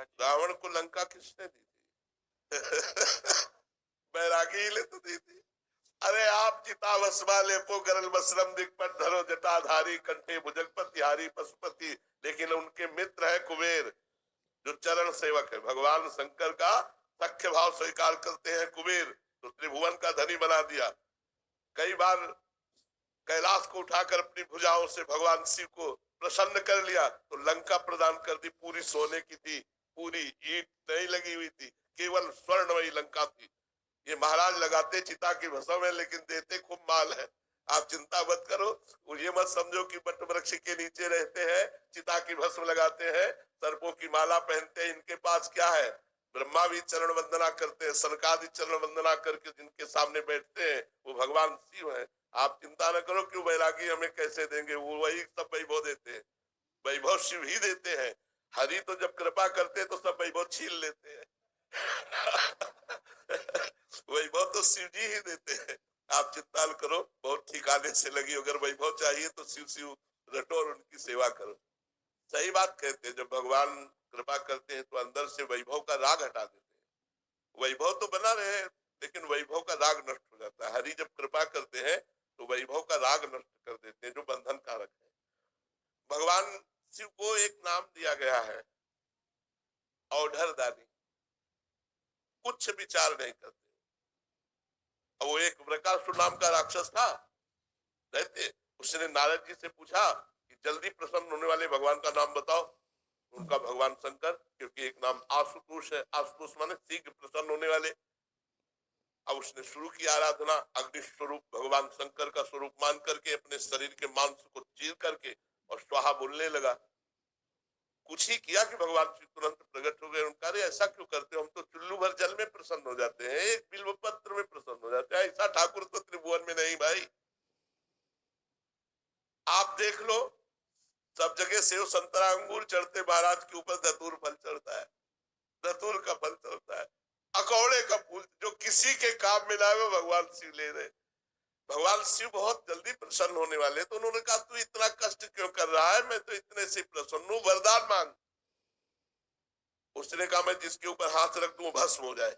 महाराज। रावण को लंका किसने दी थी? बैरागी ले तो दी थी। अरे आप चिता भस्मा लेपो गरल वस्त्रम दिक्पट धरो जटाधारी कंठे भुजगपतिहारी पशुपति, लेकिन उनके मित्र है कुबेर जो चरण सेवक है। भगवान शंकर का सख्य भाव स्वीकार करते हैं कुबेर, तो त्रिभुवन का धनी बना दिया। कई बार कैलाश को उठाकर अपनी भुजाओं से भगवान शिव को प्रसन्न कर लिया, तो लंका प्रदान कर दी। पूरी सोने की थी, पूरी ईंट नहीं लगी हुई थी, केवल स्वर्णमयी लंका थी। ये महाराज लगाते चिता की भस्म है, लेकिन देते खूब माल है। आप चिंता मत करो, ये मत समझो कि बट वृक्ष के नीचे रहते हैं, चिता की भस्म लगाते हैं, सर्पों की माला पहनते हैं। इनके पास क्या है? ब्रह्मा भी चरण वंदना करते हैं, सनकादि चरण वंदना करके जिनके सामने बैठते हैं वो भगवान शिव है। आप चिंता न करो कि वैरागी हमें कैसे देंगे, वो वही सब वैभव देते हैं। वैभव शिव ही देते हैं। हरि तो जब कृपा करते हैं तो सब वैभव छीन लेते हैं। वैभव तो शिव जी ही देते हैं। आप चिंता न करो, बहुत ठिकाने से लगी। अगर वैभव चाहिए तो शिव शिव रटो और उनकी सेवा करो। सही बात कहते हैं, जब भगवान कृपा करते हैं तो अंदर से वैभव का राग हटा देते हैं। वैभव तो बना रहे, लेकिन वैभव का राग नष्ट हो जाता है। हरि जब कृपा करते हैं तो वैभव का राग नष्ट कर देते हैं, जो बंधन कारक है। भगवान शिव को एक नाम दिया गया है, औढ़र दानी। कुछ विचार नहीं करते। वो एक वृकासुर नाम का राक्षस था, रहते। उसने नारद जी से पूछा कि जल्दी प्रसन्न होने वाले भगवान का नाम बताओ। उनका भगवान शंकर, क्योंकि एक नाम आशुतोष है, आशुतोष माने शीघ्र प्रसन्न होने वाले। अब उसने शुरू की आराधना, अग्नि स्वरूप भगवान शंकर का स्वरूप मान करके अपने शरीर के मांस को चीर करके और स्वाहा बोलने लगा। कुछ ही किया कि भगवान श्री तुरंत प्रकट हो गए। उनका अरे ऐसा क्यों करते हो, हम तो चुल्लू भर जल में प्रसन्न हो जाते हैं, एक बिल्व पत्र में प्रसन्न हो जाते हैं, ऐसा ठाकुर तो त्रिभुवन में नहीं भाई। आप देख लो, सब जगह सेव संतरा अंगूर चढ़ते, महाराज के ऊपर धतूर फल चढ़ता है, धतूर का फल चढ़ता है, अकौड़े का फूल, जो किसी के काम में ना हो भगवान शिव ले रहे। भगवान शिव बहुत जल्दी प्रसन्न होने वाले, तो उन्होंने कहा तू इतना कष्ट क्यों कर रहा है, मैं तो इतने से प्रसन्न हूं, वरदान मांग। उसने कहा मैं जिसके ऊपर हाथ रख दूं भस्म हो जाए।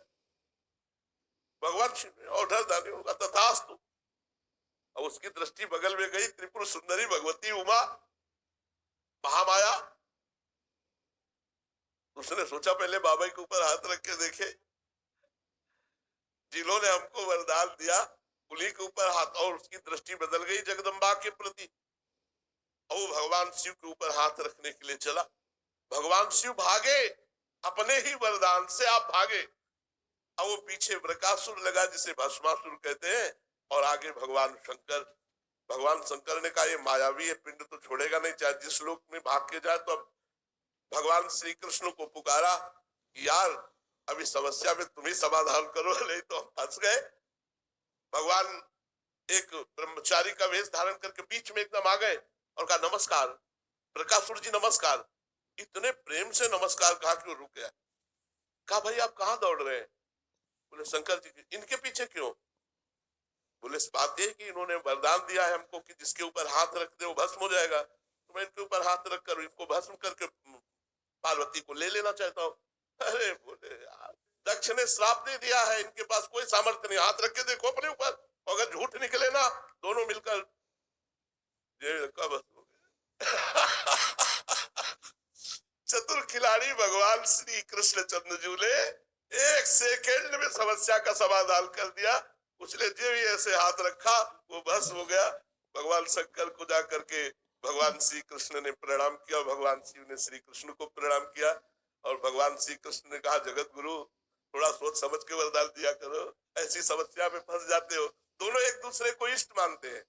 भगवान शिव ने औढ़र दानी होगा तथास्तु। और उसकी दृष्टि बगल में गई, त्रिपुर सुंदरी भगवती उमा महामाया। उसने सोचा पहले बाबा के ऊपर हाथ रख के देखे, जिन्होंने हमको वरदान दिया उन्हीं के ऊपर हाथ, और उसकी दृष्टि बदल गई जगदम्बा के प्रति, और वो भगवान शिव के ऊपर हाथ रखने के लिए चला। भगवान शिव भागे, अपने ही वरदान से आप भागे। अब वो पीछे वृकासुर लगा, जिसे भस्मासुर कहते हैं, और आगे भगवान शंकर। भगवान शंकर ने कहा ये मायावी है, पिंड तो छोड़ेगा नहीं, चाहे जिस लोक में भाग के जाए। तो भगवान श्री कृष्ण को पुकारा कि यार अभी समस्या में तुम ही समाधान करो, नहीं तो हम फंस गए। भगवान एक ब्रह्मचारी का वेश धारण करके बीच में एकदम आ गए और कहा नमस्कार प्रकाशुर जी, नमस्कार। इतने प्रेम से नमस्कार कहा कि वो रुक गया। कहा भाई आप कहाँ दौड़ रहे हैं? बोले शंकर जी इनके पीछे क्यों? बोले इस बात ये कि इन्होंने वरदान दिया है हमको कि जिसके ऊपर हाथ रख दे वो भस्म हो जाएगा, तो मैं इनके ऊपर हाथ रख कर इनको भस्म करके पार्वती को ले लेना चाहता हूँ। अरे बोले यार दक्ष ने श्राप दे दिया है, इनके पास कोई सामर्थ्य नहीं, हाथ रख के देखो अपने ऊपर, अगर झूठ निकले ना दोनों मिलकर भस्म हो गए। चतुर खिलाड़ी भगवान श्री कृष्ण चंद्रजू ने एक सेकंड में समस्या का समाधान कर दिया। उसने जो भी ऐसे हाथ रखा वो भस्म हो गया। भगवान शंकर को जा करके भगवान श्री कृष्ण ने प्रणाम किया, भगवान शिव ने श्री कृष्ण को प्रणाम किया, और भगवान श्री कृष्ण ने कहा जगत गुरु थोड़ा सोच समझ के वरदान दिया करो, ऐसी समस्या में फंस जाते हो। दोनों एक दूसरे को इष्ट मानते हैं।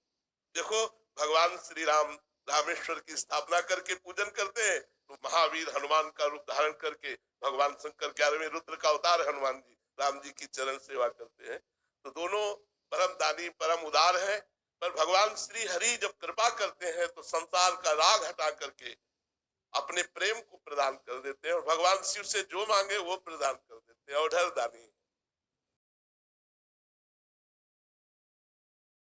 देखो भगवान श्री राम रामेश्वर की स्थापना करके पूजन करते हैं, तो महावीर हनुमान का रूप धारण करके भगवान शंकर 11वें रुद्र का अवतार हनुमान जी राम जी की चरण सेवा करते हैं। तो दोनों परम दानी परम उदार हैं। पर भगवान श्री हरि जब कृपा करते हैं तो संसार का राग हटा करके अपने प्रेम को प्रदान कर देते हैं, और भगवान शिव से जो मांगे वो प्रदान कर देते हैं। औढ़र दानी